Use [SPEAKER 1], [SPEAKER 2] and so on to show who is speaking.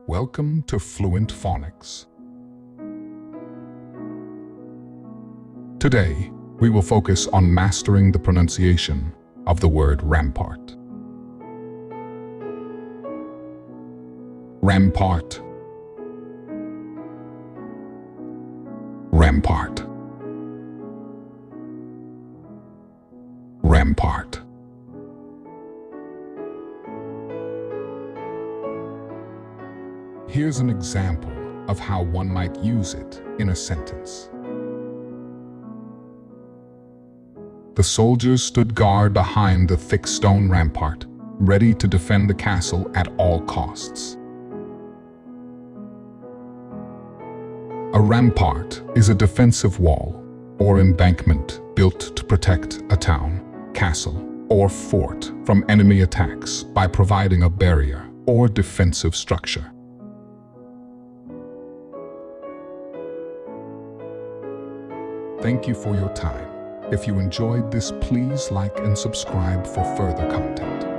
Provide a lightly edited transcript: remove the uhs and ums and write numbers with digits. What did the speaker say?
[SPEAKER 1] Welcome to Fluent Phonics. Today, we will focus on mastering the pronunciation of the word rampart. Rampart. Rampart. Rampart. Here's an example of how one might use it in a sentence. The soldiers stood guard behind the thick stone rampart, ready to defend the castle at all costs. A rampart is a defensive wall or embankment built to protect a town, castle, or fort from enemy attacks by providing a barrier or defensive structure. Thank you for your time. If you enjoyed this, please like and subscribe for further content.